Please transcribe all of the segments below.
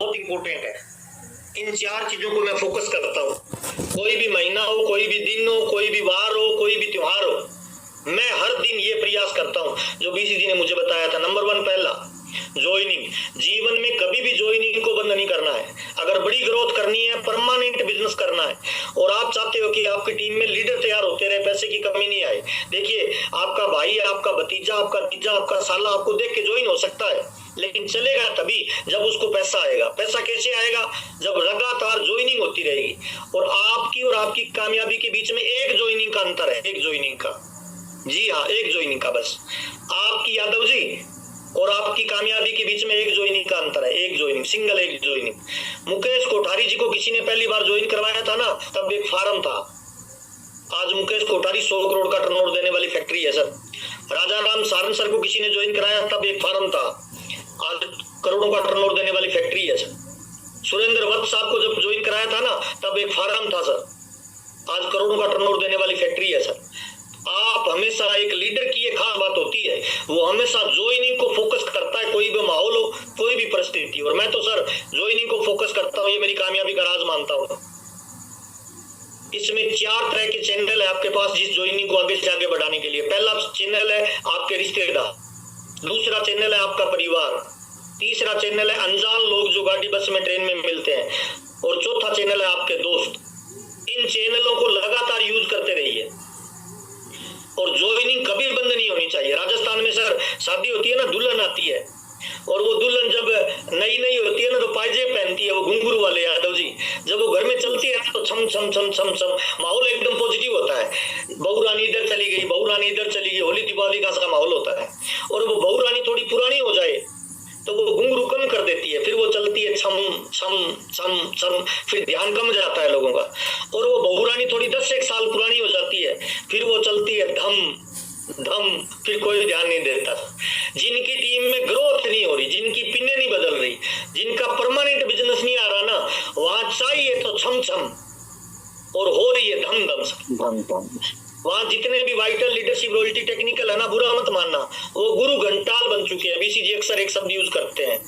बहुत इंपॉर्टेंट है। इन चार चीजों को मैं फोकस करता हूँ। कोई भी महीना हो, कोई भी दिन हो, कोई भी वार हो, कोई भी त्योहार हो, मैं हर दिन ये प्रयास करता हूँ जो बीसीजी ने मुझे बताया था। नंबर 1 पहला ज्वाइनिंग। जीवन में कभी भी ज्वाइनिंग को बंद नहीं करना है। अगर बड़ी ग्रोथ करनी है, परमानेंट बिजनेस करना है और आप चाहते हो कि आपकी टीम में लीडर तैयार होते रहे, पैसे की कमी नहीं आए। देखिए, आपका भाई, आपका भतीजा, आपका तीजा, आपका साला आपको देख के ज्वाइन हो सकता है, लेकिन चलेगा तभी जब उसको पैसा आएगा। पैसा कैसे आएगा? जब लगातार ज्वाइनिंग होती रहेगी। और आपकी कामयाबी के बीच में एक ज्वाइनिंग का अंतर है, एक ज्वाइनिंग का। जी हाँ, एक ज्वाइनिंग का। बस आपकी यादव जी और आपकी कामयाबी के बीच में एक ज्वाइनिंग का अंतर है, एक ज्वाइनिंग, सिंगल एक ज्वाइनिंग। मुकेश कोठारी जी को किसी ने पहली बार ज्वाइन करवाया था ना, तब एक फार्म था। आज मुकेश कोठारी 100 करोड़ का टर्नओवर देने वाली फैक्ट्री है सर। राजा राम सारन सर को किसी ने ज्वाइन कराया, तब एक फार्म था। आज करोड़ों का टर्नओवर देने वाली फैक्ट्री है सर। सुरेंद्र वत्स साहब को जब ज्वाइन कराया था ना, तब एक फार्म था सर। आज करोड़ों का टर्नओवर देने वाली फैक्ट्री है सर। आप हमेशा, एक लीडर की एक खास बात होती है, वो हमेशा ज्वाइनिंग को फोकस करता है, कोई भी माहौल हो, कोई भी परिस्थिति। और मैं तो सर ज्वाइनिंग को फोकस करता हूँ, ये मेरी कामयाबी का राज मानता हूँ। इसमें 4 तरह के चैनल है आपके पास जिस ज्वाइनिंग को आगे से आगे बढ़ाने के लिए। पहला चैनल है आपके रिश्तेदार, दूसरा चैनल है आपका परिवार, तीसरा चैनल है अनजान लोग जो गाड़ी बस में ट्रेन में मिलते हैं, और चौथा चैनल है आपके दोस्त। इन चैनलों को लगातार यूज करते रहिए और ज्वाइनिंग कभी बंद नहीं होनी चाहिए। राजस्थान में सर शादी होती है ना, दुल्हन आती है, और वो दुल्हन जब नई नई होती है ना तो पायजेब पहनती है, वो घुंघरू वाले यादव जी। जब वो घर में चलती है तो छम छम छम छम छम, माहौल एकदम पॉजिटिव होता है। बहू रानी इधर चली गई, बहू रानी इधर चली गई, होली दिवाली का सा माहौल होता है। और वो बहू रानी थोड़ी पुरानी हो जाए तो वो घुंघरू कम कर देती है, फिर वो चलती है छम छम छम छम, फिर ध्यान कम जाता है लोगों का। और वो बहू रानी थोड़ी 10-1 साल पुरानी हो जाती है, फिर वो चलती है धम धम, फिर कोई ध्यान नहीं देता। जिनकी टीम में ग्रोथ नहीं हो रही, जिनकी पिने नहीं बदल रही, जिनका परमानेंट बिजनेस नहीं आ रहा ना, वहां चाहिए तो छम छम और हो रही है धम धम। वहां जितने भी वाइटल, लीडरशिप, रॉयल्टी, टेक्निकल है ना, बुरा मत मानना, वो गुरु घंटाल बन चुके हैं। बीसीजी अक्सर एक शब्द यूज करते हैं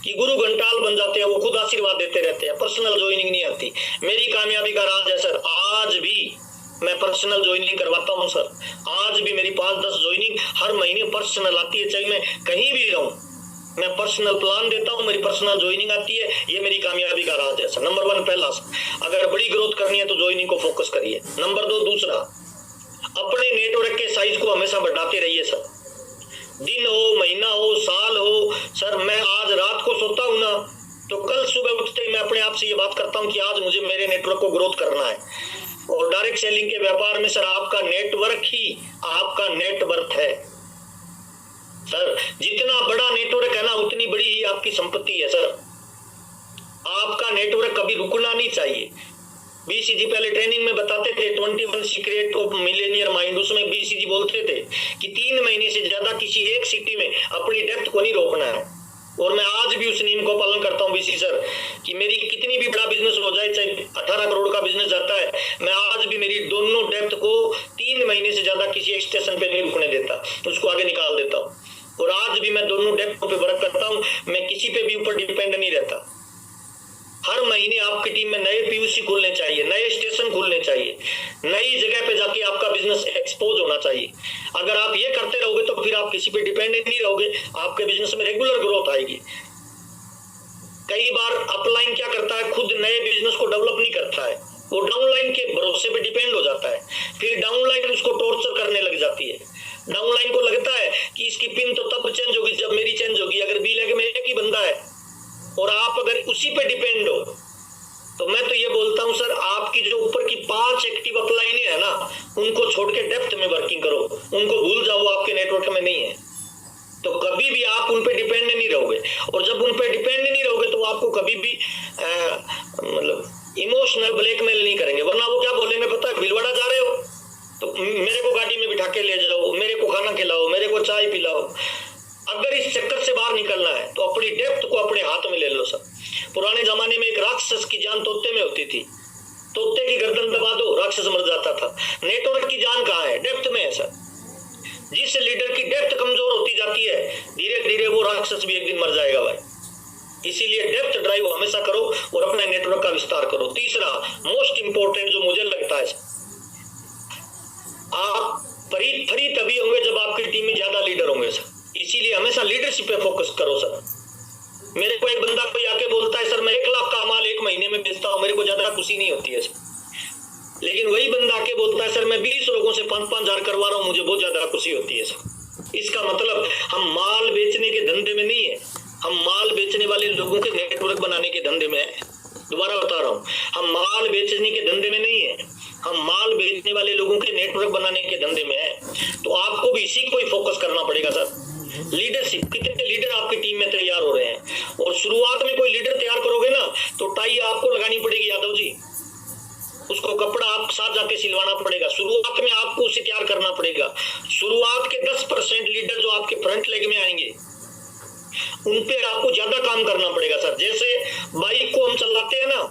कि गुरु घंटाल बन जाते हैं, वो खुद आशीर्वाद देते रहते हैं, पर्सनल ज्वाइनिंग नहीं आती। मेरी कामयाबी का राज है सर, आज भी मैं पर्सनल ज्वाइनिंग करवाता हूं सर। आज भी मेरी 5-10 ज्वाइनिंग हर महीने पर्सनल आती है, चाहे मैं कहीं भी रहूं, मैं पर्सनल प्लान देता हूं, मेरी पर्सनल ज्वाइनिंग आती है। ये मेरी कामयाबी का राज है सर। नंबर 1 पहला, अगर बड़ी ग्रोथ करनी है तो ज्वाइनिंग को फोकस करिए। नंबर 2 दूसरा, अपने नेटवर्क के साइज को हमेशा बढ़ाते रहिए सर। दिन हो, महीना हो, साल हो सर, मैं आज रात को सोता हूं ना तो कल सुबह उठते ही मैं अपने आप से ये बात करता हूं कि आज मुझे मेरे नेटवर्क को ग्रोथ करना है। और डायरेक्ट सेलिंग के व्यापार में सर आपका नेटवर्क ही आपका नेटवर्थ है सर। जितना बड़ा नेटवर्क है ना, उतनी बड़ी ही आपकी संपत्ति है सर। आपका नेटवर्क कभी रुकना नहीं चाहिए। बीसीजी पहले ट्रेनिंग में बताते थे 21 सीक्रेट ऑफ मिलेनियर माइंड, उसमें बीसीजी बोलते थे कि 3 महीने से ज्यादा किसी एक सिटी में अपनी डेप्थ को नहीं रोकना है। और मैं आज भी उस नियम को पालन करता हूं बीसी सर, कि मेरी कितनी भी बड़ा बिजनेस हो जाए, चाहे 18 करोड़ का बिजनेस जाता है, मैं आज भी मेरी दोनों डेप्थ को 3 महीने से ज्यादा किसी एक स्टेशन पे नहीं रुकने देता, उसको आगे निकाल देता हूँ। और आज भी मैं दोनों डेप्थ पे वर्क करता हूँ, मैं किसी पे भी ऊपर डिपेंड नहीं रहता। हर महीने आपकी टीम में नए पीयूसी खुलने चाहिए, नए स्टेशन खुलने चाहिए, नई जगह पे जाके आपका बिजनेस एक्सपोज होना चाहिए। अगर आप ये करते रहोगे तो फिर आप किसी पे डिपेंडेंट नहीं रहोगे, आपके बिजनेस में रेगुलर ग्रोथ आएगी। कई बार अपलाइन क्या करता है, खुद नए बिजनेस को डेवलप नहीं करता है, वो डाउनलाइन के भरोसे पे डिपेंड हो जाता है। फिर डाउनलाइन उसको टॉर्चर करने लग जाती है। डाउनलाइन को लगता है कि इसकी पिन तो तब चेंज होगी जब मेरी चेंज होगी। अगर बी लेग में एक ही बंदा है और आप अगर उसी पे डिपेंड हो, तो मैं तो ये बोलता हूं सर, आपकी जो ऊपर की 5 एक्टिव अपलाइन है ना, उनको छोड़ के डेप्थ में वर्किंग करो, उनको भूल जाओ, आपके नेटवर्क में नहीं है। तो कभी भी आप उन पे डिपेंड नहीं रहोगे, और जब उन पे डिपेंड नहीं रहोगे तो आपको कभी भी मतलब इमोशनल ब्लैकमेल नहीं करेंगे। वरना वो क्या बोलेंगे पता है, भीलवाड़ा जा रहे हो तो मेरे को गाड़ी में बिठा के ले जाओ, मेरे को खाना खिलाओ, मेरे को चाय पिलाओ। अगर इस चक्कर से बाहर निकलना है तो अपनी डेप्थ को अपने हाथ में ले लो सर। पुराने जमाने में एक राक्षस की जान तोते में होती थी, तोते की गर्दन दबा दो, राक्षस मर जाता था। नेटवर्क की जान कहाँ है? डेप्थ में है सर। जिस लीडर की डेप्थ कमजोर होती जाती है, धीरे धीरे वो राक्षस भी एक दिन मर जाएगा भाई। इसीलिए डेप्थ ड्राइव हमेशा करो और अपने नेटवर्क का विस्तार करो। तीसरा मोस्ट इंपॉर्टेंट जो मुझे लगता है, आप फ्री तभी होंगे जब आपकी टीम में ज्यादा लीडर होंगे सर। इसीलिए हमेशा लीडरशिप पे फोकस करो सर। मेरे को एक बंदा कोई आके बोलता है सर मैं 1 लाख का माल 1 महीने में बेचता हूं, मेरे को ज्यादा खुशी नहीं होती है सर। लेकिन वही बंदा आके बोलता है सर मैं 20 लोगों से 5-5 हजार करवा रहा हूं, मुझे बहुत ज्यादा खुशी होती है सर। इसका मतलब हम माल बेचने के धंधे में नहीं है, हम माल बेचने वाले लोगों के नेटवर्क बनाने के धंधे में है। दोबारा बता रहा हूं, हम माल बेचने के धंधे में नहीं है, हम माल बेचने वाले लोगों के नेटवर्क बनाने के धंधे में है। तो आपको भी इसी को ही फोकस करना पड़ेगा सर। लीडरशिप, कितने लीडर आपकी टीम में तैयार हो रहे हैं, और शुरुआत में कोई लीडर तैयार करोगे ना तो टाई आपको लगानी पड़ेगी यादव जी, उसको कपड़ा आप साथ जाके सिलवाना पड़ेगा। शुरुआत में आपको उसे तैयार करना पड़ेगा। शुरुआत के 10% लीडर जो आपके फ्रंट लेग में आएंगे उन पे आपको ज्यादा काम करना पड़ेगा सर। जैसे बाइक को हम चलाते हैं ना,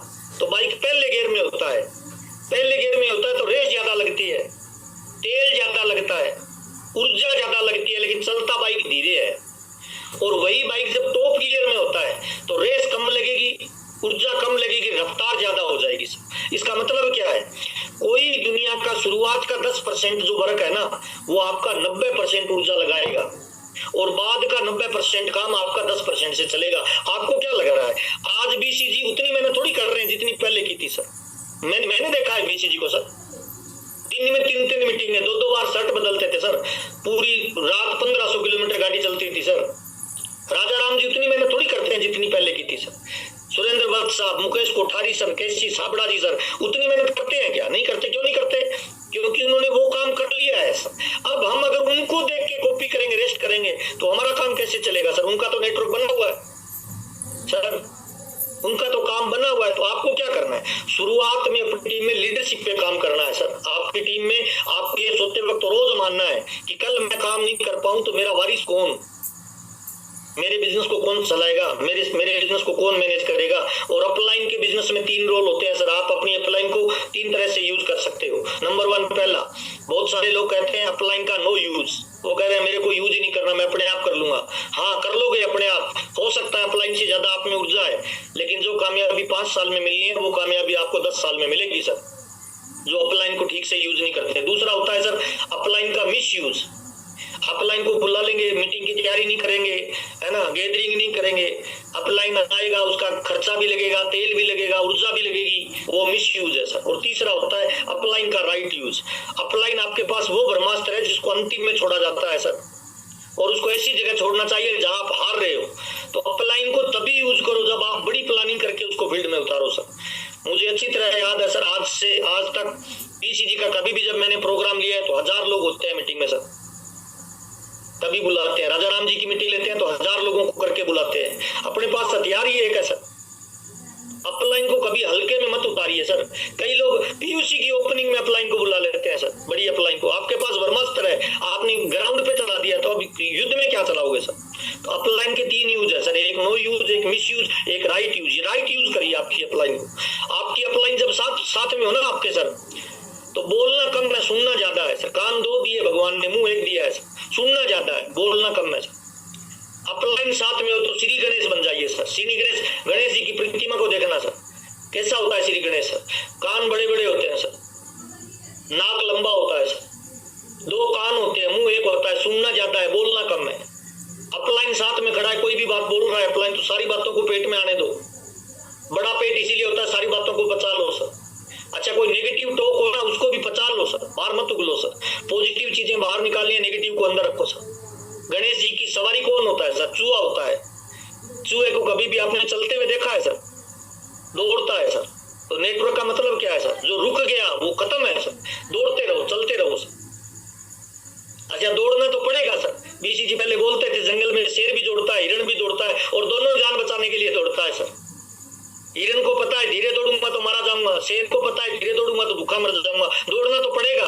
तो बाइक पहले गियर में होता है, पहले गियर में होता है तो रेस ज्यादा लगती है, तेल ज्यादा लगता है, ऊर्जा ज्यादा लगती है, लेकिन चलता बाइक धीरे है। और वही बाइक जब टॉप गियर में होता है तो रेस कम लगेगी, ऊर्जा कम लगेगी, रफ्तार ज्यादा हो जाएगी। इसका मतलब क्या है, कोई दुनिया का शुरुआत का 10% जो वर्क है ना, वो आपका 90% ऊर्जा लगाएगा और बाद का 90% काम आपका 10% से चलेगा। आपको क्या लग रहा है, आज बीसीजी उतनी मेहनत थोड़ी कर रहे हैं जितनी पहले की थी सर। मैंने देखा है बीसीजी को सर, दिन में 3-3 मीटिंग, 2-2 बार शर्ट बदलते थे सर, पूरी रात 1500 किलोमीटर गाड़ी चलती थी सर। राजा राम जी उतनी मेहनत थोड़ी करते हैं जितनी पहले की थी सर। सुरेंद्र वत्स साहब, मुकेश कोठारी सर, केसी साबड़ा जी सर उतनी मेहनत करते हैं क्या? नहीं करते। क्यों नहीं करते? क्योंकि उन्होंने वो काम कर लिया है सर। अब हम अगर उनको देख के कॉपी करेंगे, रेस्ट करेंगे, तो हमारा काम कैसे चलेगा सर? उनका तो नेटवर्क बना हुआ है सर, उनका तो काम बना हुआ है। तो आपको क्या करना है, शुरुआत में अपनी टीम में लीडरशिप पे काम करना है सर। आपकी टीम में आपको ये सोचते वक्त रोज मानना है कि कल मैं काम नहीं कर पाऊं तो मेरा वारिस कौन, मेरे बिजनेस को कौन चलाएगा, मेरे बिजनेस को कौन मैनेज करेगा। और अपलाइन के बिजनेस में 3 रोल होते हैं सर। आप अपनी अपलाइन को 3 तरह से यूज कर सकते हो। नंबर 1, पहला, बहुत सारे लोग कहते हैं अपलाइन का नो यूज, वो कह रहे हैं मेरे को यूज ही नहीं करना, मैं अपने आप कर लूंगा। हाँ, कर लोगे अपने आप, हो सकता है अपलाइन से ज्यादा आप में ऊर्जा है, लेकिन जो कामयाबी 5 साल में मिलनी है वो कामयाबी आपको 10 साल में मिलेगी सर, जो अपलाइन को ठीक से यूज नहीं करते। दूसरा होता है सर अपलाइन का मिस यूज। अपलाइन को बुला लेंगे, मीटिंग की तैयारी नहीं करेंगे, है ना, गैदरिंग नहीं करेंगे, अपलाइन आएगा, उसका खर्चा भी लगेगा, तेल भी लगेगा, ऊर्जा भी लगेगी, वो मिस यूज है सर। और तीसरा होता है अपलाइन का राइट यूज। अपलाइन आपके पास वो ब्रह्मास्त्र है जिसको अंतिम में छोड़ा जाता है सर, और उसको ऐसी जगह छोड़ना चाहिए जहां आप हार रहे हो। तो अपलाइन को तभी यूज करो जब आप बड़ी प्लानिंग करके उसको फील्ड में उतारो सर। मुझे अच्छी तरह याद है सर, आज तक बीसीजी का कभी भी जब मैंने प्रोग्राम लिया है तो 1000 लोग होते हैं मीटिंग में सर, तभी बुलाते हैं। राजा राम जी की मीटिंग लेते हैं तो 1000 लोगों को करके बुलाते हैं। अपने पास हथियार ही एक है सर, अपलाइन को कभी हल्के में मत उतारिए सर। कई लोग पीयूसी की ओपनिंग में अपलाइन को बुला लेते हैं सर, बड़ी अपलाइन को। आपके पास ब्रह्मास्त्र है, आपने ग्राउंड पे चला दिया, तो अब युद्ध में क्या चलाओगे सर? तो अपलाइन के 3 यूज है सर, एक नो यूज, एक मिस यूज, एक राइट यूज। राइट यूज करिए आपकी अपलाइन को। आपकी अपलाइन जब साथ में हो ना आपके सर, तो बोलना कम है, सुनना ज्यादा है सर। कान 2 दिए भगवान ने, मुंह 1 दिया है सर। सुनना ज्यादा है, बोलना कम है सर। अपलाइन साथ में हो तो श्री गणेश बन जाइए सर। श्री गणेश जी की प्रतिमा को देखना सर, कैसा होता है श्री गणेश सर? कान बड़े बड़े होते हैं सर, नाक लंबा होता है सर, 2 कान होते हैं, मुंह 1 होता है, सुनना ज्यादा है, बोलना कम है। अपलाइन साथ में खड़ा है, कोई भी बात बोल रहा है अपलाइन, तो सारी बातों को पेट में आने दो। बड़ा पेट इसीलिए होता है, सारी बातों को बचा लो सर। अच्छा, कोई नेगेटिव टॉक हो ना, उसको भी पचा लो सर, बाहर मत उगलो सर। पॉजिटिव चीजें बाहर निकालनी है, नेगेटिव को अंदर रखो सर। गणेश जी की सवारी कौन होता है सर? चूहा होता है। चूहे को कभी भी आपने चलते हुए देखा है सर? दौड़ता है सर। तो नेटवर्क का मतलब क्या है सर? जो रुक गया वो खत्म है सर, दौड़ते रहो, चलते रहो सर। अच्छा, दौड़ना तो पड़ेगा सर। बीसीजी पहले बोलते थे जंगल में शेर भी दौड़ता है, हिरण भी दौड़ता है, और दोनों जान बचाने के लिए दौड़ता है सर। हिरण को पता है धीरे दौड़ूंगा तो मारा जाऊंगा, शेर को पता है धीरे दौड़ूंगा तो भूखा मर जाऊंगा, दौड़ना तो पड़ेगा।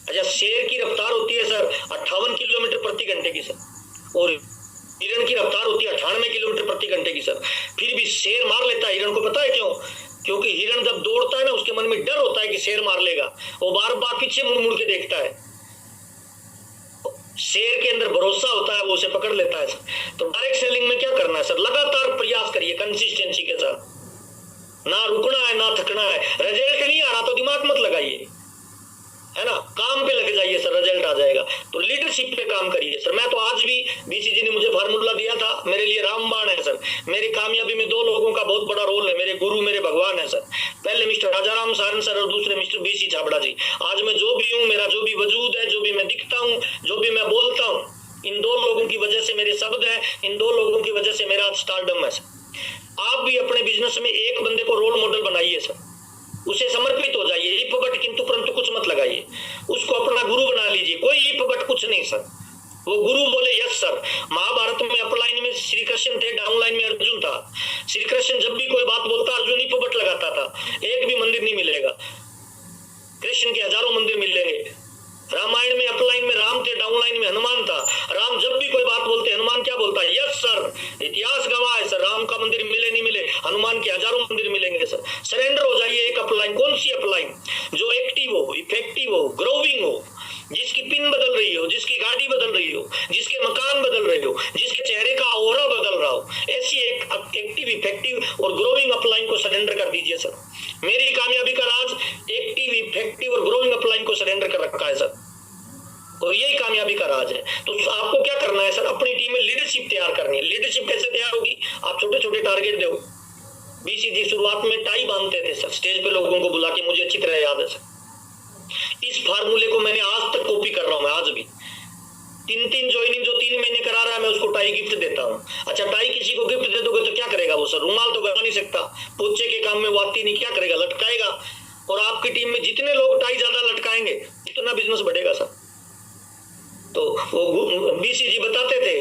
अच्छा, शेर की रफ्तार होती है सर 58 किलोमीटर प्रति घंटे की सर, और हिरण की रफ्तार होती है 98 किलोमीटर प्रति घंटे की सर। फिर भी शेर मार लेता है हिरण को, पता है क्यों? क्योंकि हिरण जब दौड़ता है ना, उसके मन में डर होता है कि शेर मार लेगा, वो बार बार पीछे मुड़ मुड़ के देखता है। शेयर के अंदर भरोसा होता है, वो उसे पकड़ लेता है सर। तो डायरेक्ट सेलिंग में क्या करना है सर, लगातार प्रयास करिए कंसिस्टेंसी के साथ, ना रुकना है ना थकना है। रिजल्ट नहीं आ रहा तो दिमाग मत लगाइए, है ना, काम पे लग जाइए सर, रिजल्ट आ जाएगा। तो लीडरशिप पे काम करिए सर। मैं तो आज भी, बीसीजी ने मुझे फार्मूला दिया था, मेरे लिए रामबाण है सर। मेरी कामयाबी में दो लोगों का बहुत बड़ा रोल है, मेरे गुरु मेरे भगवान है सर। पहले मिस्टर राजाराम सारन सर और दूसरे मिस्टर बीसी छाबड़ा जी। आज मैं जो भी हूँ, मेरा जो भी वजूद है, जो भी मैं दिखता हूँ, जो भी मैं बोलता हूँ, इन दो लोगों की वजह से मेरे शब्द है, इन दो लोगों की वजह से मेरा स्टारडम है सर। आप भी अपने बिजनेस में एक बंदे को रोल मॉडल बनाइए सर, उसे समर्पित हो जाइए। इफ बट किंतु परंतु कुछ मत लगाइए, उसको अपना गुरु बना लीजिए। कोई इफ बट कुछ नहीं सर, वो गुरु बोले यस सर। महाभारत में अपलाइन में श्री कृष्ण थे, डाउनलाइन में अर्जुन था। श्री कृष्ण जब भी कोई बात बोलता, अर्जुन इफ बट लगाता था। एक भी मंदिर नहीं मिलेगा, कृष्ण के हजारों मंदिर मिलेंगे। रामायण में अपलाइन में राम थे, डाउनलाइन में हनुमान था। राम जब भी कोई बात बोलते, हनुमान क्या बोलता है, यस सर। इतिहास गवाह है सर, राम का मंदिर मिले नहीं मिले, हनुमान के हजारों मंदिर मिलेंगे सर। सरेंडर हो जाइए। एक अपलाइन, कौन सी अपलाइन, जो एक्टिव हो, इफेक्टिव हो, ग्रोविंग हो, जिसकी पिन बदल रही हो, जिसकी गाड़ी बदल रही हो, जिसके मकान बदल रहे हो, जिसके चेहरे का ऑरा बदल रहा हो, ऐसी एक एक्टिव, इफेक्टिव और ग्रोविंग अपलाइन को सरेंडर कर दीजिए सर। मेरी कामयाबी का राज एक्टिव, इफेक्टिव और ग्रोइंग अपलाइन को सरेंडर कर रखा है सर, और यही कामयाबी का राज है। तो आपको क्या करना है सर, अपनी टीम में लीडरशिप तैयार करनी है। लीडरशिप कैसे तैयार होगी, आप छोटे छोटे टारगेट दो। बीसीजी शुरुआत में टाई बांधते थे सर, स्टेज पे लोगों को बुला के, मुझे अच्छी तरह याद है सर। इस फार्मूले को मैंने आज तक कॉपी कर रहा हूं मैं, आज भी। 3 ज्वाइनिंग जो 3 महीने करा रहा है, मैं उसको टाई गिफ्ट देता हूँ। अच्छा, टाई किसी को गिफ्ट दे दोगे तो क्या करेगा वो सर, रुमाल तो गवा नहीं सकता, पोछे के काम में वो आती नहीं, क्या करेगा, लटकाएगा। और आपकी टीम में जितने लोग टाई ज्यादा लटकाएंगे, इतना बिजनेस बढ़ेगा सर। तो वो बीसीजी बताते थे,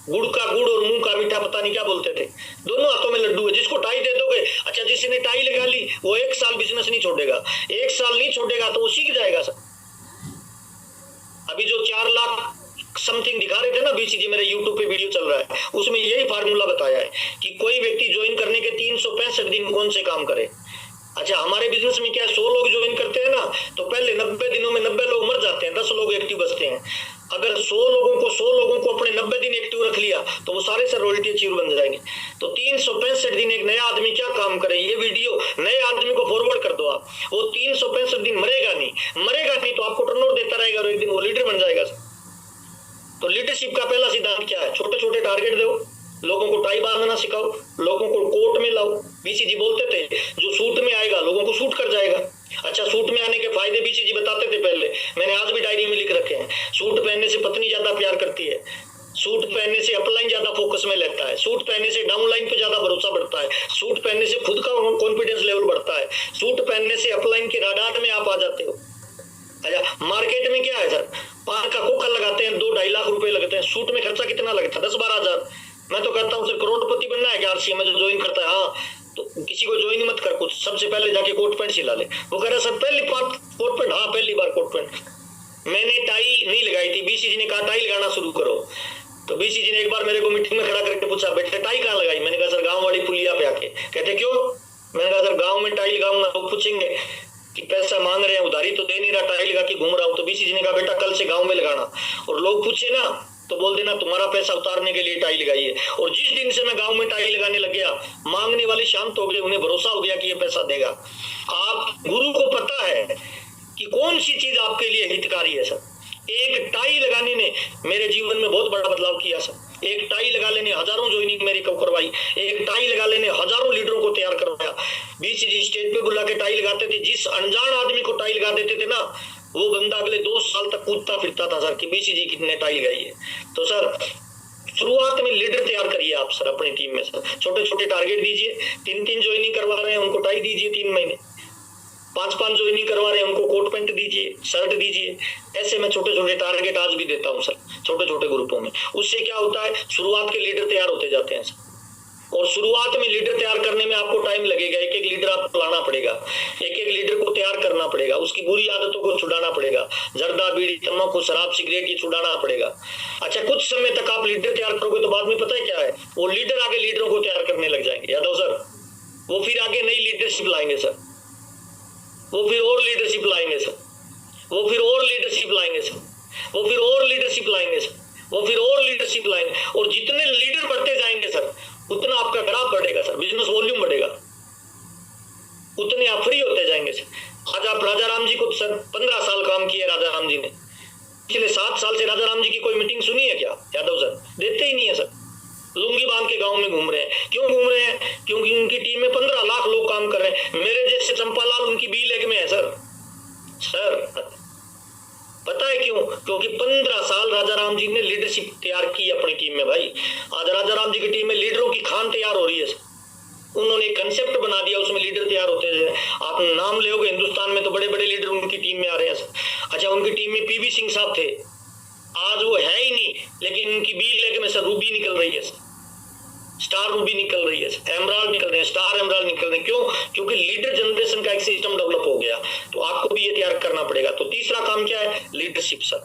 गुड़ का गुड़ और मुंह का मीठा पता नहीं क्या बोलते थे, दोनों हाथों में लड्डू है। जिसको टाई दे दोगे, अच्छा जिसने टाई लगा ली वो 1 साल बिजनेस नहीं छोड़ेगा, 1 साल नहीं छोड़ेगा तो वो सीख जाएगा सर। अभी जो 4 लाख समथिंग दिखा रहे थे ना बीसीजी, मेरे यूट्यूब पे वीडियो चल रहा है, उसमें यही फार्मूला बताया है कि कोई व्यक्ति ज्वाइन करने के 365 दिन कौन से काम करे। अच्छा, हमारे बिजनेस में क्या 100 लोग ज्वाइन करते हैं ना, तो पहले 90 दिनों में 90 लोग मर जाते हैं, 10 लोग एक्टिव बचते हैं। अगर 100 लोगों को अपने 90 दिन एक्टिव रख लिया तो वो सारे सर रॉयल्टी अचीवर बन जाएंगे। तो 365 दिन एक नया आदमी क्या काम करे, ये वीडियो नए आदमी को फॉरवर्ड कर दो आप। वो 365 दिन मरेगा नहीं तो आपको टर्नओवर देता रहेगा और एक दिन वो लीडर बन जाएगा। तो लीडरशिप का पहला सिद्धांत क्या है, छोटे छोटे टारगेट दो, लोगों को टाई बांधना सिखाओ, लोगों को कोट में लाओ। बीसीजी बोलते थे जो सूट में आएगा लोगों को सूट कर जाएगा। अच्छा, सूट में आने के फायदे बीसीजी बताते थे पहले, मैंने आज भी डायरी में लिख रखे हैं। सूट पहनने से पत्नी ज्यादा प्यार करती है, सूट पहनने से अपलाइन ज्यादा फोकस में लेता है, सूट पहनने से डाउनलाइन पे ज्यादा भरोसा बढ़ता है, सूट पहनने से खुद का कॉन्फिडेंस लेवल बढ़ता है, सूट पहनने से अपलाइन के राडार में आप आ जाते हो। अच्छा, मार्केट में क्या है सर, पान का खोखा लगाते हैं, 2-2.5 लाख रुपए लगते हैं, सूट में खर्चा कितना लगता है, 10-12 हजार। मैं तो कहता हूँ सर करोड़पति बनना है क्या आरसीएम में जो ज्वाइन करता है, हाँ तो किसी को ज्वाइन मत कर, कुछ सबसे पहले जाके कोट पैंट सिला ले। वो कह रहा सर पहली बार कोट पैंट, हाँ पहली बार कोट पैंट। मैंने टाई नहीं लगाई थी, बीसीजी ने कहा टाई लगाना शुरू करो। तो बीसीजी ने एक बार मेरे को मीटिंग में खड़ा करके पूछा, बेटे टाई कहाँ लगाई, मैंने कहा सर गाँव वाली पुलिया पे आके। कहते क्यों, मैंने कहा सर गाँव में टाई लगाऊंगा, लोग पूछेंगे कि पैसा मांग रहे हैं, उधारी तो दे नहीं रहा, टाई लगा के घूम रहा हूँ। तो बीसीजी ने कहा बेटा कल से गाँव में लगाना, और लोग पूछे ना तो बोल देना तुम्हारा पैसा उतारने के लिए टाई लगाई है। और जिस दिन से मैं गांव में टाई लगाने लग गया, मांगने वाले शांत हो गए, उन्हें भरोसा हो गया कि ये पैसा देगा। आप गुरु को पता है कि कौन सी चीज आपके लिए हितकारी है सर। एक टाई लगाने ने मेरे जीवन में बहुत बड़ा बदलाव किया सर। एक टाई लगा लेने हजारों ज्वाइनिंग मेरी को करवाई, एक टाई लगा लेने हजारों लीडरों को तैयार करवाया। बीसीजी स्टेज पे बुला के टाई लगाते थे, जिस अनजान आदमी को टाई लगा देते थे ना, वो बंदा अगले 2 साल तक कूदता फिरता था सर कि बीसीजी कितने टाई लगाई है। तो सर शुरुआत में लीडर तैयार करिए आप सर अपनी टीम में सर, छोटे छोटे टारगेट दीजिए। 3 ज्वाइनिंग करवा रहे हैं उनको टाई दीजिए 3 महीने, 5 ज्वाइनिंग करवा रहे हैं उनको कोट पैंट दीजिए, शर्ट दीजिए। ऐसे मैं छोटे छोटे टारगेट आज भी देता हूँ सर, छोटे छोटे ग्रुपों में। उससे क्या होता है, शुरुआत के लीडर तैयार होते जाते हैं सर। और शुरुआत में लीडर तैयार करने में आपको टाइम लगेगा, एक एक लीडर आपको लाना पड़ेगा, एक एक लीडर को तैयार करना पड़ेगा, उसकी बुरी आदतों को छुड़ाना पड़ेगा, जर्दा बीड़ी तंबाकू शराब सिगरेट ये छुड़ाना पड़ेगा। अच्छा, कुछ समय तक आप लीडर तैयार करोगे तो बाद में पता है क्या है, वो लीडर आगे लीडरों को तैयार करने लग जाएंगे यादव सर। वो फिर आगे नई लीडरशिप लाएंगे सर, वो फिर और लीडरशिप लाएंगे सर, वो फिर और लीडरशिप लाएंगे सर। वो फिर और लीडरशिप लाएंगे सर, वो फिर और लीडरशिप लाएंगे, और जितने लीडर बढ़ते जाएंगे सर उतना आपका ग्राफ बढ़ेगा सर, बिजनेस वॉल्यूम बढ़ेगा, उतने आप फ्री होते जाएंगे सर। आज आप राजा राम जी को सर 15 साल काम किए राजा राम जी ने, पिछले 7 साल से राजा राम जी की कोई मीटिंग सुनी है क्या यादव सर? देते ही नहीं है सर, लुंगी बांध के गांव में घूम रहे हैं। क्यों घूम रहे हैं? क्योंकि उनकी टीम में 15 लाख लोग काम कर रहे हैं। मेरे जैसे चंपालाल उनकी बी लेग में है सर। पता है क्यों? क्योंकि 15 साल राजा राम जी ने लीडरशिप तैयार की अपनी टीम में भाई। आज राजा राम जी की टीम में लीडरों की खान तैयार हो रही है, उन्होंने एक कंसेप्ट बना दिया, उसमें लीडर तैयार होते हैं। आप नाम लेोगे हिंदुस्तान में तो बड़े बड़े लीडर उनकी टीम में आ रहे हैं। अच्छा, उनकी टीम में पीवी सिंह साहब थे, आज वो है ही नहीं, लेकिन उनकी बी लेग में सर रूबी निकल रही है, स्टार रूबी निकल रही है, एमराल्ड निकल रहे हैं, स्टार एमराल्ड निकल रहे हैं। क्यों? क्योंकि लीडर जनरेशन का एक सिस्टम डेवलप हो गया, तो आपको भी ये तैयार करना पड़ेगा। तो तीसरा काम क्या है? Leadership sir.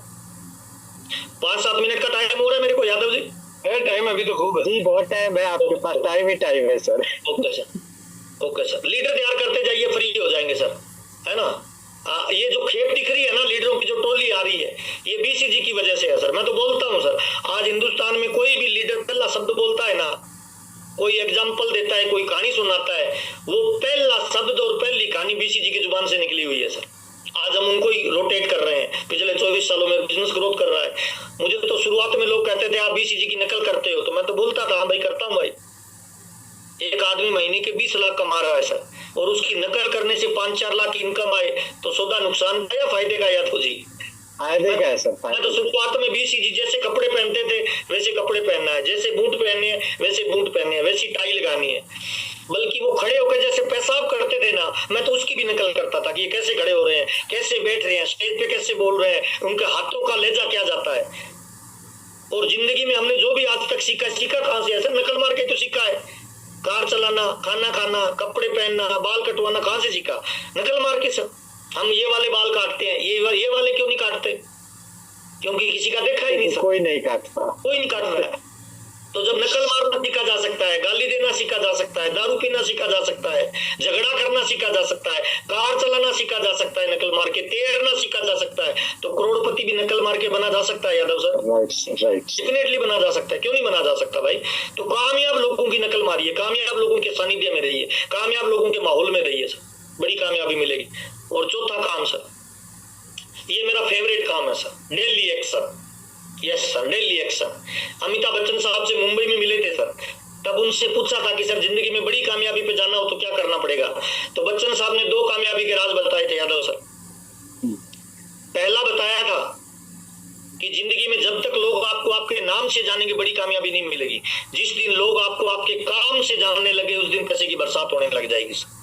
5-7 मिनट का टाइम हो रहा है मेरे को यादव जी? टाइम अभी तो खूब है जी, बहुत टाइम है आपके पास, टाइम ही टाइम है sir. Okay sir, okay sir. Leader तैयार करते जाइए, फ्री हो जाएंगे सर, है ना? ये जो खेप दिख रही है ना, लीडरों की जो टोली आ रही है, ये बीसीजी की वजह से है सर। मैं तो बोलता हूँ सर, आज हिंदुस्तान में कोई भी लीडर पहला शब्द बोलता है ना, कोई एग्जाम्पल देता है, कोई कहानी सुनाता है, वो पहला शब्द और पहली कहानी बीसीजी की जुबान से निकली हुई है सर। आज हम उनको ही रोटेट कर रहे हैं। पिछले 24 सालों में बिजनेस ग्रोथ कर रहा है। मुझे तो शुरुआत में लोग कहते थे आप बीसीजी की नकल करते हो, तो मैं तो बोलता था हाँ भाई करता हूँ भाई। एक आदमी महीने के 20 लाख कमा रहा है सर, और उसकी नकल करने से 5-4 लाख इनकम आए, तो सौदा नुकसान का या फायदे का? याद हो जी, फायदे का है सर। मैं तो शुरुआत में बीसीजी जैसे कपड़े पहनते थे वैसे कपड़े पहनना है, जैसे बूट पहनने हैं वैसे बूट पहनने हैं, वैसी टाई लगानी है। बल्कि वो खड़े होकर जैसे पेशाब करते थे ना, मैं तो उसकी भी नकल करता था कि ये कैसे खड़े हो रहे हैं, कैसे बैठ रहे हैं, स्टेज पे कैसे बोल रहे हैं, उनके हाथों का लहजा क्या जाता है। और जिंदगी में हमने जो भी आज तक सीखा कहां से है सर? नकल मार के तो सीखा है। कार चलाना, खाना खाना, कपड़े पहनना, बाल कटवाना कहां से सीखा? नकल मार के सर। हम ये वाले बाल काटते हैं, ये वाले क्यों नहीं काटते? क्योंकि किसी का देखा ही नहीं सर, कोई नहीं काटता, कोई नहीं काट रहा है। तो जब नकल मारना सीखा जा सकता है, गाली देना सीखा जा सकता है, दारू पीना सीखा जा सकता है, झगड़ा करना सीखा जा सकता है, कार चलाना सीखा जा सकता है, नकल मार के तैरना सीखा जा सकता है, तो करोड़पति भी नकल मार के बना जा सकता है यादव सर। राइट, डेफिनेटली बना जा सकता है, क्यों नहीं बना जा सकता भाई? तो कामयाब लोगों की नकल मारिए, कामयाब लोगों के सानिध्य में रहिए, कामयाब लोगों के माहौल में रहिए सर, बड़ी कामयाबी मिलेगी। और चौथा काम सर, ये मेरा फेवरेट काम है sir, daily action. Yes sir, daily action. Amitabh Bachchan साहब से मुंबई में मिले थे सर, तब उनसे पूछा था कि सर जिंदगी में बड़ी कामयाबी पे जाना हो तो क्या करना पड़ेगा? तो बच्चन साहब ने 2 कामयाबी के राज बताए थे यादव सर। पहला बताया था कि जिंदगी में जब तक लोग आपको आपके नाम से जानेंगे बड़ी कामयाबी नहीं मिलेगी। जिस दिन लोग आपको आपके काम से जानने लगे उस दिन पैसे की बरसात होने लग जाएगी सर।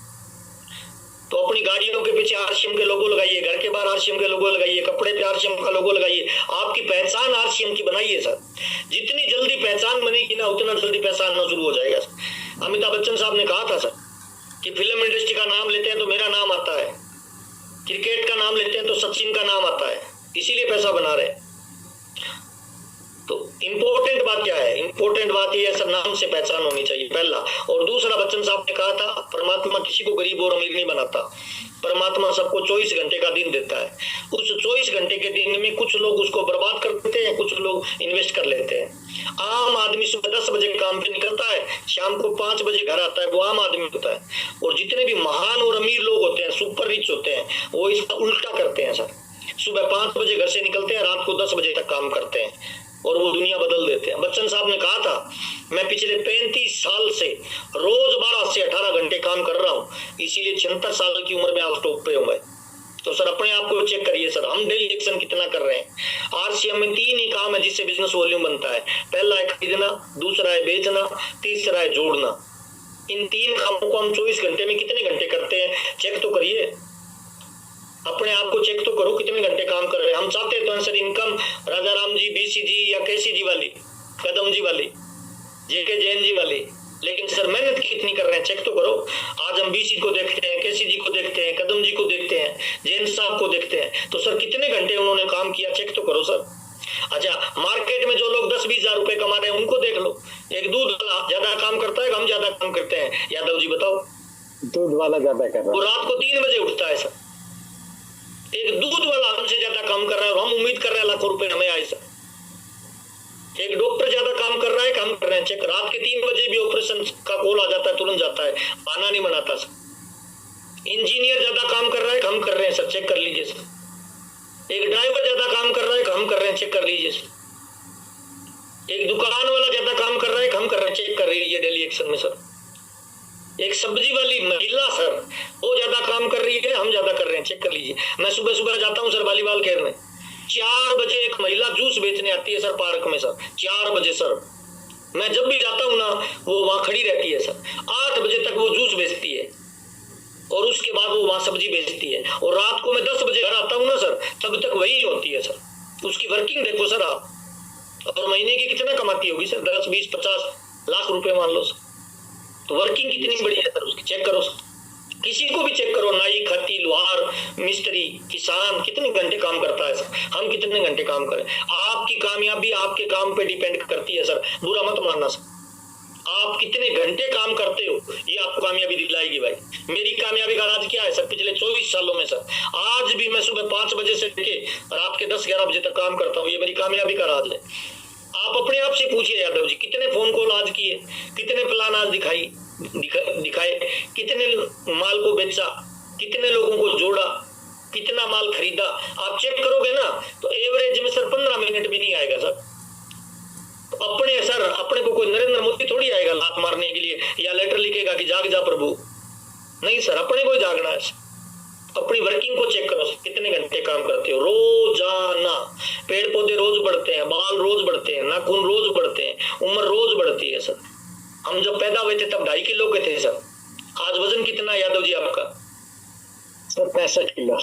तो अपनी गाड़ियों के पीछे आरसीएम के लोगो लगाइए, घर के बाहर आरसीएम के लोगो लगाइए, कपड़े पे आरसीएम का लोगो लगाइए, आपकी पहचान आरसीएम की बनाइए सर। जितनी जल्दी पहचान बनेगी ना, उतना जल्दी पैसा आना शुरू हो जाएगा सर। अमिताभ बच्चन साहब ने कहा था सर कि फिल्म इंडस्ट्री का नाम लेते हैं तो मेरा नाम आता है, क्रिकेट का नाम लेते हैं तो सचिन का नाम आता है, इसीलिए पैसा बना रहे हैं। तो इंपॉर्टेंट बात क्या है? इंपॉर्टेंट बात ये है सर, नाम से पहचान होनी चाहिए, पहला। और दूसरा, बच्चन साहब ने कहा था परमात्मा किसी को गरीब और अमीर नहीं बनाता, परमात्मा सबको 24 घंटे का दिन देता है। उस 24 घंटे के दिन में कुछ लोग उसको बर्बाद कर देते हैं, कुछ लोग इन्वेस्ट कर लेते हैं। आम आदमी सुबह 10 बजे काम पे निकलता है, शाम को 5 बजे घर आता है, वो आम आदमी होता है। और जितने भी महान और अमीर लोग होते हैं, सुपर रिच होते हैं, वो इसका उल्टा करते हैं सर। सुबह 5 बजे घर से निकलते हैं, रात को 10 बजे तक काम करते हैं और वो दुनिया बदल देते हैं। बच्चन साहब ने कहा था मैं पिछले 35 साल से रोज 12 से 18 घंटे काम कर रहा हूँ, इसीलिए 76 साल की उम्र में आज टॉप पे हूँ मैं। तो सर अपने आप को चेक करिए सर, हम डेली एक्शन कितना कर रहे हैं। आरसीएम में 3 ही काम है जिससे बिजनेस वॉल्यूम बनता है। पहला है खरीदना, दूसरा है बेचना, तीसरा है जोड़ना। इन 3 कामों को हम 24 घंटे में कितने घंटे करते हैं? चेक तो करिए, अपने आप को चेक तो करो कितने घंटे काम कर रहे हैं। हम चाहते हैं तो सर इनकम राजा राम जी, बीसीजी या केसी जी वाली, कदम जी वाली, जेके जैन जी वाली, लेकिन सर मेहनत कितनी कर रहे हैं? चेक तो करो। आज हम बीसी को देखते हैं, केसी जी को देखते हैं, कदम जी को देखते हैं, जैन साहब को देखते हैं, तो सर कितने घंटे उन्होंने काम किया? चेक तो करो सर। अच्छा, मार्केट में जो लोग 10-20 हजार रुपए कमा रहे हैं उनको देख लो। एक दूध वाला ज्यादा काम करता है, हम ज्यादा काम करते हैं? यादव जी बताओ। दूध वाला ज्यादा कर रहा है, वो रात को 3 बजे उठता है सर, एक दूध वाला हमसे ज्यादा काम कर रहा है और हम उम्मीद कर रहे हैं लाखों रुपए हमें आए सर। एक डॉक्टर ज्यादा काम कर रहा है, काम कर रहे हैं चेक। रात के 3 बजे भी ऑपरेशन का कॉल आ जाता है, तुरंत जाता है, बहाना नहीं बनाता सर। इंजीनियर ज्यादा काम कर रहा है, हम कर रहे हैं सर, चेक कर लीजिए सर। एक ड्राइवर ज्यादा काम कर रहा है, हम कर रहे हैं, चेक कर लीजिए सर। एक दुकान वाला ज्यादा काम कर रहा है, हम कर रहे हैं, चेक कर लीजिए डेली एक्शन में सर। एक सब्जी वाली महिला सर, वो ज्यादा काम कर रही है, हम ज्यादा कर रहे हैं, चेक कर लीजिए। मैं सुबह सुबह जाता हूँ सर वॉलीबॉल खेलने, 4 बजे एक महिला जूस बेचने आती है सर पार्क में सर, 4 बजे सर। मैं जब भी जाता हूँ ना, वो वहां खड़ी रहती है सर, 8 बजे तक वो जूस बेचती है और उसके बाद वो वहां सब्जी बेचती है। और रात को मैं 10 बजे घर आता हूँ ना सर, तब तक वही होती है सर। उसकी वर्किंग देखो सर आप, और महीने की कितना कमाती होगी सर, 10, 20, 50 लाख रुपए मान लो सर। तो वर्किंग कितनी बड़ी है सर उसकी, चेक करो सर। किसी को भी चेक करो, नाई, खत्ती, लोहार, मिस्त्री, किसान कितने घंटे काम करता है सर, हम कितने घंटे काम करें। आपकी कामयाबी आपके काम पे डिपेंड करती है सर, बुरा मत मानना सर। आप कितने घंटे काम करते हो ये आपको कामयाबी दिलाएगी भाई। मेरी कामयाबी का राज क्या है सर, पिछले 24 सालों में सर, आज भी मैं सुबह 5 बजे से लेके रात के 10-11 बजे तक काम करता हूँ, ये मेरी कामयाबी का राज है। आप अपने आप से पूछिए यादव जी, कितने फोन कॉल आज किए, कितने प्लान आज दिखाए, कितने माल को बेचा, कितने लोगों को जोड़ा, कितना माल खरीदा। आप चेक करोगे ना तो एवरेज में सर 15 मिनट भी नहीं आएगा सर। अपने को कोई नरेंद्र मोदी थोड़ी आएगा लात मारने के लिए या लेटर लिखेगा कि जाग जा प्रभु, नहीं सर, अपने को जागना है। अपनी वर्किंग को चेक करो, कितने घंटे काम करते हो रोजाना। पेड़ पौधे रोज बढ़ते हैं, बाल रोज बढ़ते हैं, नाखून रोज बढ़ते हैं, उम्र रोज बढ़ती है सर। हम जब पैदा हुए थे तब 2.5 किलो के थे सर, आज वजन कितना है यादव जी आपका? Sir 65 kilo.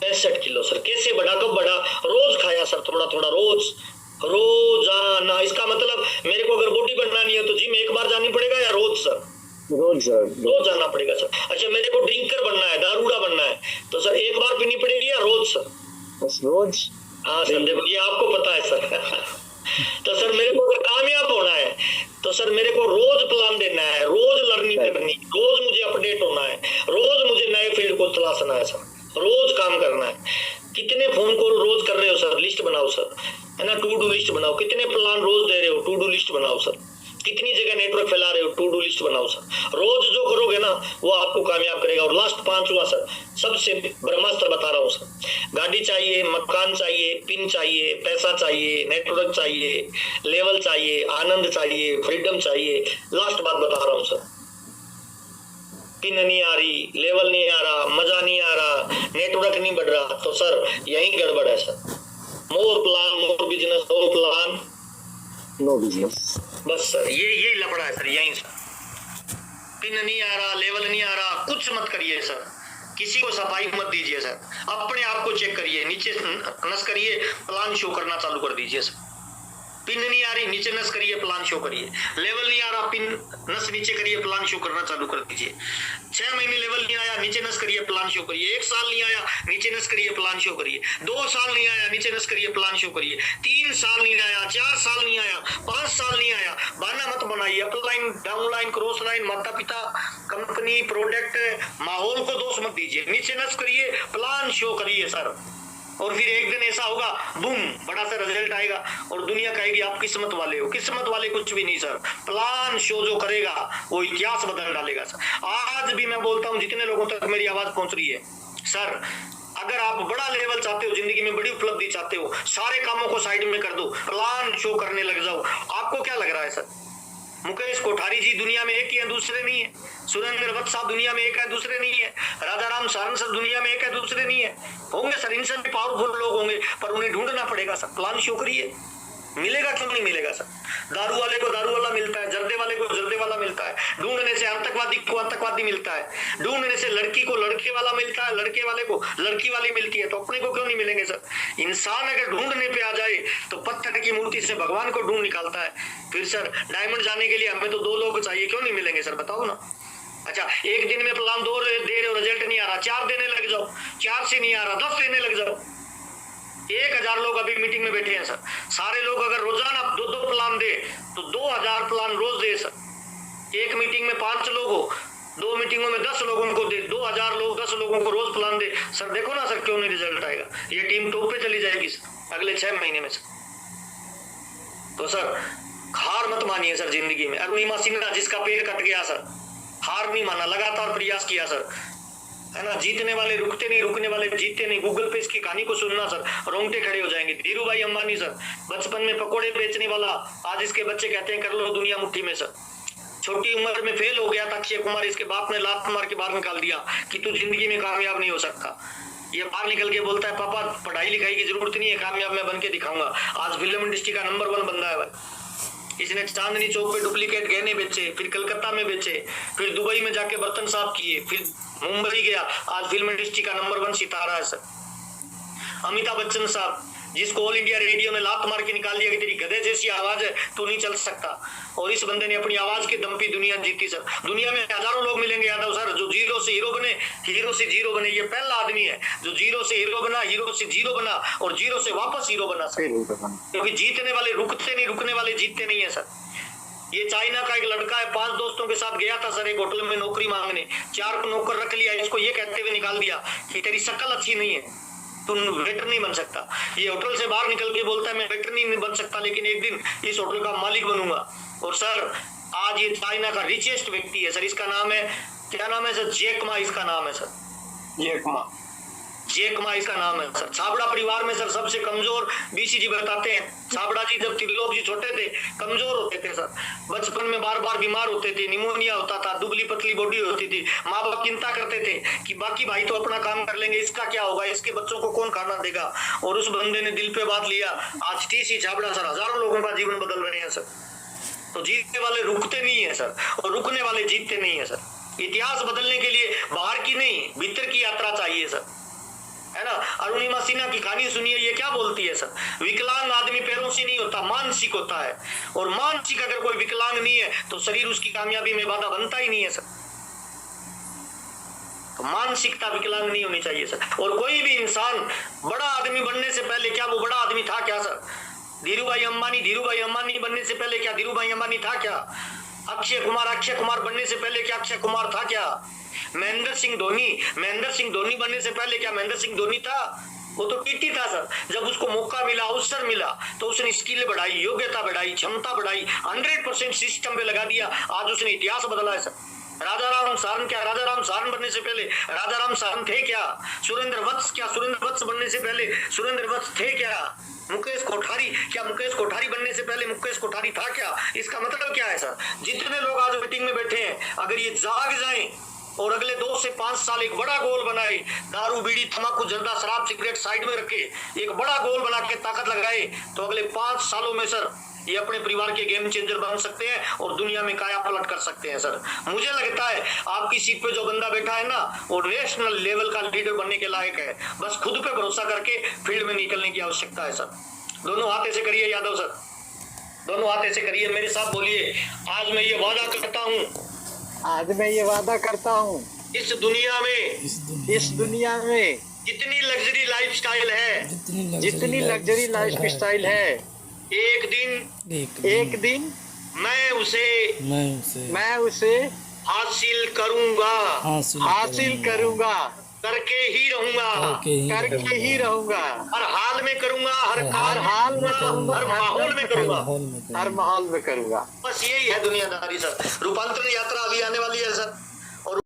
65 किलो सर, कैसे बढ़ा, कब बढ़ा? रोज खाया सर, थोड़ा थोड़ा रोजाना। इसका मतलब मेरे को अगर बॉडी बनानी है तो जिम एक बार जानी पड़ेगा या रोज सर? रोज जाना पड़ेगा सर। अच्छा, मेरे को ड्रिंकर बनना है, दारूड़ा बनना है तो सर एक बार पीनी पड़ेगी या रोज सर? रोज। हाँ सर, देखो ये आपको पता है सर। तो सर मेरे को अगर कामयाब होना है तो सर मेरे को रोज प्लान देना है, रोज लर्निंग करनी, रोज मुझे अपडेट होना है, रोज मुझे नए फील्ड को तलाशना है सर, रोज काम करना है। कितने फोन कॉल रोज कर रहे हो सर, लिस्ट बनाओ सर, है ना, टू डू लिस्ट बनाओ। कितने प्लान रोज दे रहे हो, टू डू लिस्ट बनाओ सर। कितनी जगह नेटवर्क फैला रहे हो, टू डू लिस्ट बनाओ सर। रोज जो करोगे ना वो आपको कामयाब करेगा। और लास्ट 5वां सर, सबसे ब्रह्मास्त्र बता रहा हूँ सर। गाड़ी चाहिए, मकान चाहिए, पिन चाहिए, पैसा चाहिए, नेटवर्क चाहिए, लेवल चाहिए, आनंद चाहिए, फ्रीडम चाहिए। लास्ट बात बता रहा हूँ सर, पिन नहीं आ रही, लेवल नहीं आ रहा, मजा नहीं आ रहा, नेटवर्क नहीं बढ़ रहा, तो सर यही गड़बड़ है सर। मोर प्लान, मोर बिजनेस, मोर प्लान, नो बिजनेस। बस सर ये लफड़ा है सर, यही सर। पिन नहीं आ रहा, लेवल नहीं आ रहा, कुछ मत करिए सर, किसी को सफाई मत दीजिए सर, अपने आप को चेक करिए, नीचे नस करिए, प्लान शो करना चालू कर दीजिए सर। पिन नहीं आ रही, नीचे नस करिए, प्लान शो करिए। लेवल नहीं आ रहा, पिन नस नीचे करिए, प्लान शो करना चालू कर दीजिए। 6 महीने लेवल नहीं आया, नीचे नस करिए, प्लान शो करिए। 1 साल नहीं आया, नीचे नस करिए, प्लान शो करिए। 2 साल नहीं आया, नीचे नस करिए, प्लान शो करिए। 3 साल नहीं आया, 4 साल नहीं आया, 5 साल नहीं आया, बहाना मत बनाइए। अपलाइन, डाउनलाइन, क्रॉस लाइन, माता पिता, कंपनी, प्रोडक्ट, माहौल को दोष मत दीजिए। नीचे नस करिए, प्लान शो करिए सर। और फिर एक दिन ऐसा होगा, बूम, बड़ा सा रिजल्ट आएगा और दुनिया कहेगी आप किस्मत वाले हो। किस्मत वाले कुछ भी नहीं सर, प्लान शो जो करेगा वो इतिहास बदल डालेगा सर। आज भी मैं बोलता हूं, जितने लोगों तक मेरी आवाज पहुंच रही है सर, अगर आप बड़ा लेवल चाहते हो, जिंदगी में बड़ी उपलब्धि चाहते हो, सारे कामों को साइड में कर दो, प्लान शो करने लग जाओ। आपको क्या लग रहा है सर, मुकेश कोठारी जी दुनिया में एक ही है, दूसरे नहीं है। सुरेंद्र वत्स साहब दुनिया में एक है, दूसरे नहीं है। राजा राम सारंग सर दुनिया में एक है, दूसरे नहीं है। होंगे सर, इनसे भी पावरफुल लोग होंगे, पर उन्हें ढूंढना पड़ेगा सर। प्लान शो करिए, मिलेगा क्यों नहीं मिलेगा सर। दारू वाले को दारू वाला मिलता है, जर्दे वाले को जर्दे वाला मिलता है, ढूंढने से आतंकवादी को आतंकवादी मिलता है, ढूंढने से लड़की को लड़के वाला मिलता है, लड़के वाले को लड़की वाली मिलती है, तो अपने को क्यों नहीं मिलेंगे सर। इंसान अगर ढूंढने पे आ जाए तो पत्थर की मूर्ति से भगवान को ढूंढ निकालता है। फिर सर डायमंड जाने के लिए हमें तो 2 लोग चाहिए, क्यों नहीं मिलेंगे सर, बताओ ना। अच्छा, एक दिन में प्लान 2 दे रहे हो, रिजल्ट नहीं आ रहा, 4 देने लग जाओ, 4 से नहीं आ रहा 10 देने लग जाओ। 1000 लोग अभी मीटिंग में बैठे हैं सर, सारे लोग अगर रोजाना 2 प्लान दे तो 2000 प्लान रोज दे सर। एक मीटिंग में 5 लोग हो, 2 मीटिंगों में 10 लोगों को दे, 2000 लोग 10 लोगों को रोज प्लान दे सर, देखो ना सर क्यों नहीं रिजल्ट आएगा। ये टीम टॉप पे चली जाएगी अगले 6 महीने में सर। तो सर हार मत मानिए सर जिंदगी में। अरुणिमा सिन्हा जिसका पेड़ कट गया सर, हार नहीं माना, लगातार प्रयास किया सर, है ना। जीतने वाले रुकते नहीं, रुकने वाले जीतते नहीं। गूगल पे इसकी कहानी को सुनना सर, रोंगटे खड़े हो जाएंगे। धीरू भाई अंबानी सर, बचपन में पकोड़े बेचने वाला, आज इसके बच्चे कहते हैं कर लो दुनिया मुट्ठी में सर। छोटी उम्र में फेल हो गया था अक्षय कुमार, इसके बाप ने लात मार के बाहर निकाल दिया कि तू जिंदगी में कामयाब नहीं हो सकता। ये बाहर निकल के बोलता है पापा पढ़ाई लिखाई की जरूरत नहीं है, कामयाब मैं बन के दिखाऊंगा। आज फिल्म इंडस्ट्री का नंबर 1 बंदा है भाई। इसने चांदनी चौक पे डुप्लीकेट गहने बेचे, फिर कलकत्ता में बेचे, फिर दुबई में जाके बर्तन साफ किए, फिर मुंबई गया, आज फिल्म इंडस्ट्री का नंबर 1 सितारा है सर। अमिताभ बच्चन साहब, जिसको ऑल इंडिया रेडियो में लात मार के निकाल दिया कि तेरी गधे जैसी आवाज है, तू नहीं चल सकता, और इस बंदे ने अपनी आवाज के दम पे दुनिया जीती सर। दुनिया में हजारों लोग मिलेंगे यादव सर जो जीरो से हीरो बने, हीरो से जीरो बने। ये पहला आदमी है जो जीरो से हीरो बना, हीरो से जीरो बना और जीरो से वापस हीरो बना सर। क्योंकि जीतने वाले रुकते नहीं, रुकने वाले जीतते नहीं है सर। ये चाइना का एक लड़का है, 5 दोस्तों के साथ गया था सर एक होटल में नौकरी मांगने, 4 को नौकर रख लिया, इसको ये कहते हुए निकाल दिया कि तेरी शक्ल अच्छी नहीं है, तुम वेटर नहीं बन सकता। ये होटल से बाहर निकल के बोलता है मैं वेटर नहीं बन सकता, लेकिन एक दिन इस होटल का मालिक बनूंगा। और सर आज ये चाइना का रिचेस्ट व्यक्ति है सर, इसका नाम है, क्या नाम है सर, जैक मा इसका नाम है सर, जैक मा इसका नाम है सर। छाबड़ा परिवार में सर सबसे कमजोर बीसी जी बताते हैं, छाबड़ा जी जब त्रिलोक जी छोटे थे कमजोर होते थे सर, बचपन में बार बार बीमार होते थे, निमोनिया होता था, दुबली पतली बॉडी होती थी। माँ बाप चिंता करते थे कि बाकी भाई तो अपना काम कर लेंगे, इसका क्या होगा, इसके बच्चों को कौन खाना देगा। और उस बंदे ने दिल पे बात लिया, आज टीसी छाबड़ा सर हजारों लोगों का जीवन बदल रहे हैं सर। तो जीतने वाले रुकते नहीं है सर, और रुकने वाले जीतते नहीं है सर। इतिहास बदलने के लिए बाहर की नहीं भीतर की यात्रा चाहिए सर, है ना। अरुणिमा सिन्हा की कहानी सुनिए, ये क्या बोलती है सर, विकलांग आदमी पैरों से नहीं होता, मानसिक होता है, और मानसिक अगर कोई विकलांग नहीं है तो शरीर उसकी कामयाबी में बाधा बनता ही नहीं है सर। तो मानसिकता विकलांग नहीं होनी चाहिए सर। और कोई भी इंसान बड़ा आदमी बनने से पहले क्या वो बड़ा आदमी था क्या सर? धीरू भाई अंबानी बनने से पहले क्या धीरू भाई अंबानी था क्या? अक्षय कुमार बनने से पहले क्या अक्षय कुमार था क्या? महेंद्र सिंह धोनी बनने से पहले क्या महेंद्र सिंह धोनी था? वो तो टीटी था सर। जब उसको मौका मिला, अवसर मिला, तो उसने स्किल बढ़ाई, योग्यता बढ़ाई, क्षमता बढ़ाई, 100% सिस्टम पे लगा दिया। आज उसने इतिहास बदला है सर। राजा राम सारन बनने से पहले राजा राम सारन थे क्या? सुरेंद्र वत्स बनने से पहले सुरेंद्र वत्स थे क्या? मुकेश कोठारी बनने से पहले मुकेश कोठारी था क्या? इसका मतलब क्या है सर? जितने लोग आज मीटिंग में बैठे हैं, अगर ये जाग जाएं और अगले 2 से 5 साल एक बड़ा गोल बनाए, दारू बीड़ी तंबाकू जर्दा शराब सिगरेट साइड में रखे, एक बड़ा गोल बना के ताकत लगाए, तो अगले 5 सालों में सर ये अपने परिवार के गेम चेंजर बन सकते हैं और दुनिया में काया पलट कर सकते हैं सर। मुझे लगता है आपकी सीट पे जो बंदा बैठा है ना, वो नेशनल लेवल का लीडर बनने के लायक है। बस खुद पे भरोसा करके फील्ड में निकलने की आवश्यकता है सर। दोनों हाथ ऐसे करिए यादव सर, दोनों हाथ ऐसे करिए, मेरे साथ बोलिए, आज मैं ये वादा करता हूँ इस दुनिया में जितनी लग्जरी लाइफस्टाइल है, एक दिन मैं उसे हासिल करूंगा, करके ही रहूंगा, हर हाल में करूंगा, हर माहौल में करूंगा। बस यही है दुनियादारी सर। रूपांतरण यात्रा अभी आने वाली है सर।